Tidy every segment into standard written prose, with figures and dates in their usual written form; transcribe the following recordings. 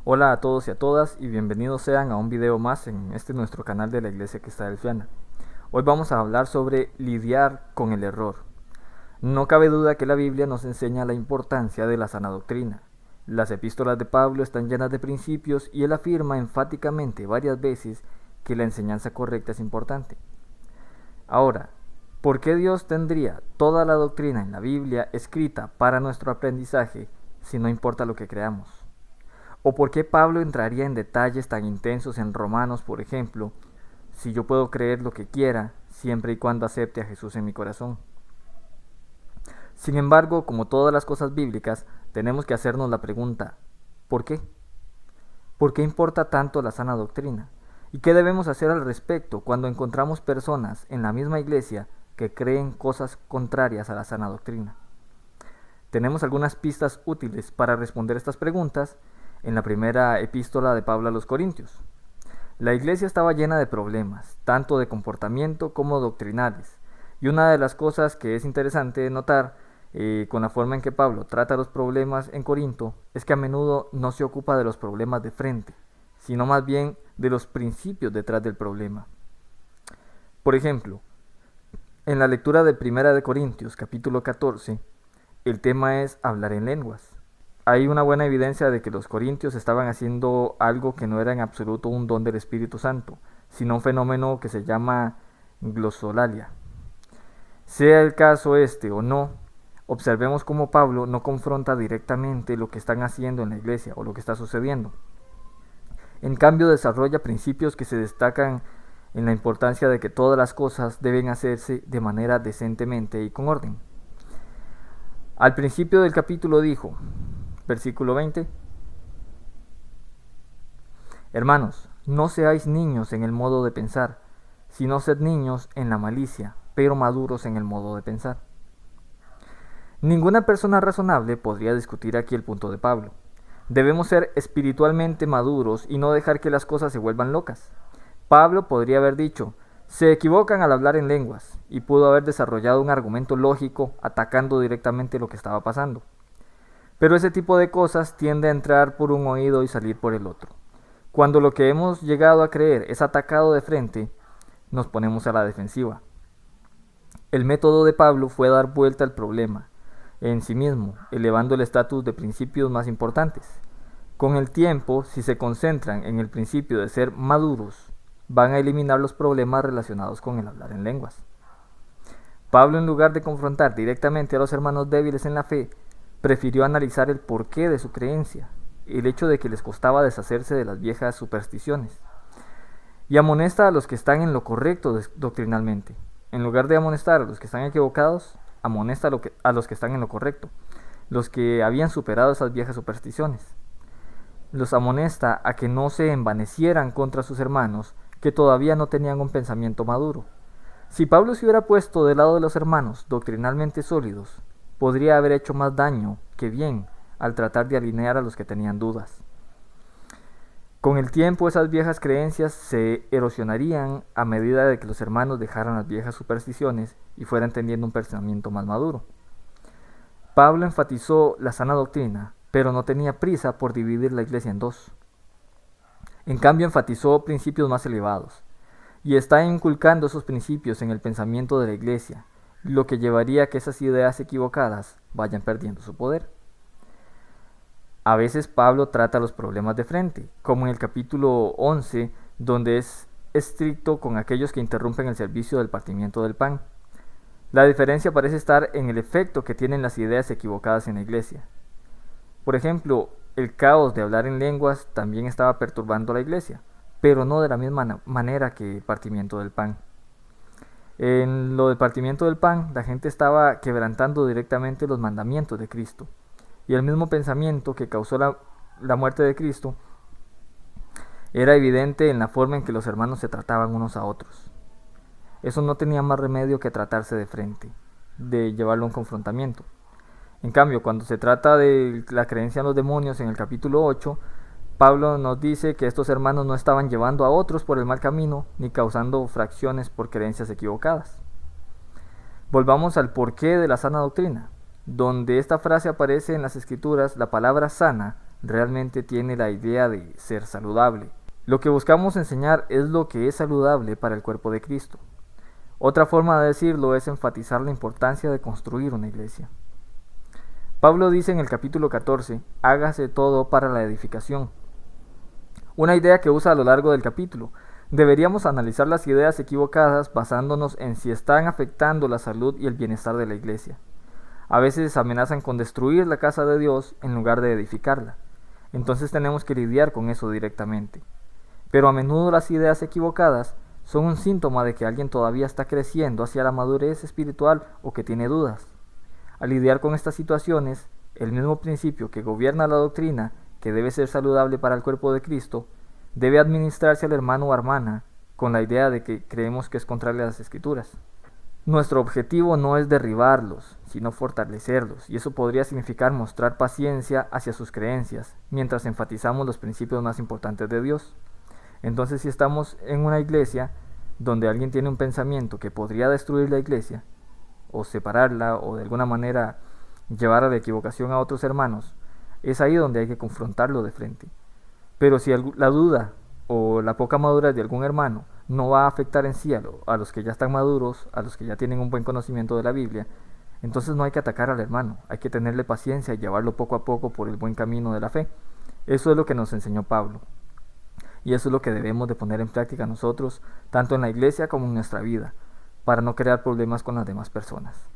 Hola a todos y a todas y bienvenidos sean a un video más en nuestro canal de la Iglesia Cristadelfiana. Hoy vamos a hablar sobre lidiar con el error. No cabe duda que la Biblia nos enseña la importancia de la sana doctrina. Las epístolas de Pablo están llenas de principios y él afirma enfáticamente varias veces que la enseñanza correcta es importante. Ahora, ¿por qué Dios tendría toda la doctrina en la Biblia escrita para nuestro aprendizaje si no importa lo que creamos? ¿O por qué Pablo entraría en detalles tan intensos en Romanos, por ejemplo, si yo puedo creer lo que quiera, siempre y cuando acepte a Jesús en mi corazón? Sin embargo, como todas las cosas bíblicas, tenemos que hacernos la pregunta, ¿por qué? ¿Por qué importa tanto la sana doctrina? ¿Y qué debemos hacer al respecto cuando encontramos personas en la misma iglesia que creen cosas contrarias a la sana doctrina? Tenemos algunas pistas útiles para responder estas preguntas en la primera epístola de Pablo a los Corintios. La iglesia estaba llena de problemas, tanto de comportamiento como doctrinales. Y una de las cosas que es interesante notar con la forma en que Pablo trata los problemas en Corinto es que a menudo no se ocupa de los problemas de frente, sino más bien de los principios detrás del problema. Por ejemplo, en la lectura de Primera de Corintios, capítulo 14, el tema es hablar en lenguas. Hay una buena evidencia de que los corintios estaban haciendo algo que no era en absoluto un don del Espíritu Santo, sino un fenómeno que se llama glosolalia. Sea el caso este o no, observemos cómo Pablo no confronta directamente lo que están haciendo en la iglesia o lo que está sucediendo. En cambio, desarrolla principios que se destacan en la importancia de que todas las cosas deben hacerse de manera decentemente y con orden. Al principio del capítulo dijo, versículo 20, Hermanos, no seáis niños en el modo de pensar, sino sed niños en la malicia, pero maduros en el modo de pensar. Ninguna persona razonable podría discutir aquí el punto de Pablo. Debemos ser espiritualmente maduros y no dejar que las cosas se vuelvan locas. Pablo podría haber dicho, se equivocan al hablar en lenguas, y pudo haber desarrollado un argumento lógico atacando directamente lo que estaba pasando. Pero ese tipo de cosas tiende a entrar por un oído y salir por el otro. Cuando lo que hemos llegado a creer es atacado de frente, nos ponemos a la defensiva. El método de Pablo fue dar vuelta al problema en sí mismo, elevando el estatus de principios más importantes. Con el tiempo, si se concentran en el principio de ser maduros, van a eliminar los problemas relacionados con el hablar en lenguas. Pablo, en lugar de confrontar directamente a los hermanos débiles en la fe, prefirió analizar el porqué de su creencia, el hecho de que les costaba deshacerse de las viejas supersticiones, y amonesta a los que están en lo correcto doctrinalmente. En lugar de amonestar a los que están equivocados, amonesta a los que están en lo correcto, los que habían superado esas viejas supersticiones. Los amonesta a que no se envanecieran contra sus hermanos que todavía no tenían un pensamiento maduro. Si Pablo se hubiera puesto del lado de los hermanos doctrinalmente sólidos, podría haber hecho más daño que bien al tratar de alinear a los que tenían dudas. Con el tiempo esas viejas creencias se erosionarían a medida de que los hermanos dejaran las viejas supersticiones y fueran teniendo un pensamiento más maduro. Pablo enfatizó la sana doctrina, pero no tenía prisa por dividir la iglesia en dos. En cambio, enfatizó principios más elevados, y está inculcando esos principios en el pensamiento de la iglesia, lo que llevaría a que esas ideas equivocadas vayan perdiendo su poder. A veces Pablo trata los problemas de frente, como en el capítulo 11, donde es estricto con aquellos que interrumpen el servicio del partimiento del pan. La diferencia parece estar en el efecto que tienen las ideas equivocadas en la iglesia. Por ejemplo, el caos de hablar en lenguas también estaba perturbando a la iglesia, pero no de la misma manera que el partimiento del pan. En lo del partimiento del pan, la gente estaba quebrantando directamente los mandamientos de Cristo. Y el mismo pensamiento que causó la muerte de Cristo era evidente en la forma en que los hermanos se trataban unos a otros. Eso no tenía más remedio que tratarse de frente, de llevarlo a un confrontamiento. En cambio, cuando se trata de la creencia en los demonios en el capítulo 8, Pablo nos dice que estos hermanos no estaban llevando a otros por el mal camino ni causando fracciones por creencias equivocadas. Volvamos al porqué de la sana doctrina. Donde esta frase aparece en las escrituras, la palabra sana realmente tiene la idea de ser saludable. Lo que buscamos enseñar es lo que es saludable para el cuerpo de Cristo. Otra forma de decirlo es enfatizar la importancia de construir una iglesia. Pablo dice en el capítulo 14, hágase todo para la edificación. Una idea que usa a lo largo del capítulo. Deberíamos analizar las ideas equivocadas basándonos en si están afectando la salud y el bienestar de la iglesia. A veces amenazan con destruir la casa de Dios en lugar de edificarla. Entonces tenemos que lidiar con eso directamente. Pero a menudo las ideas equivocadas son un síntoma de que alguien todavía está creciendo hacia la madurez espiritual o que tiene dudas. Al lidiar con estas situaciones, el mismo principio que gobierna la doctrina, que debe ser saludable para el cuerpo de Cristo, debe administrarse al hermano o hermana con la idea de que creemos que es contraria a las Escrituras. Nuestro objetivo no es derribarlos, sino fortalecerlos, y eso podría significar mostrar paciencia hacia sus creencias, mientras enfatizamos los principios más importantes de Dios. Entonces, si estamos en una iglesia donde alguien tiene un pensamiento que podría destruir la iglesia, o separarla, o de alguna manera llevar a la equivocación a otros hermanos, es ahí donde hay que confrontarlo de frente. Pero si la duda o la poca madurez de algún hermano no va a afectar en sí a los que ya están maduros, a los que ya tienen un buen conocimiento de la Biblia, entonces no hay que atacar al hermano, hay que tenerle paciencia y llevarlo poco a poco por el buen camino de la fe. Eso es lo que nos enseñó Pablo. Y eso es lo que debemos de poner en práctica nosotros, tanto en la iglesia como en nuestra vida, para no crear problemas con las demás personas.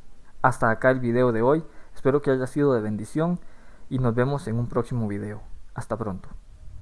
Hasta acá el video de hoy, espero que haya sido de bendición y nos vemos en un próximo video. Hasta pronto.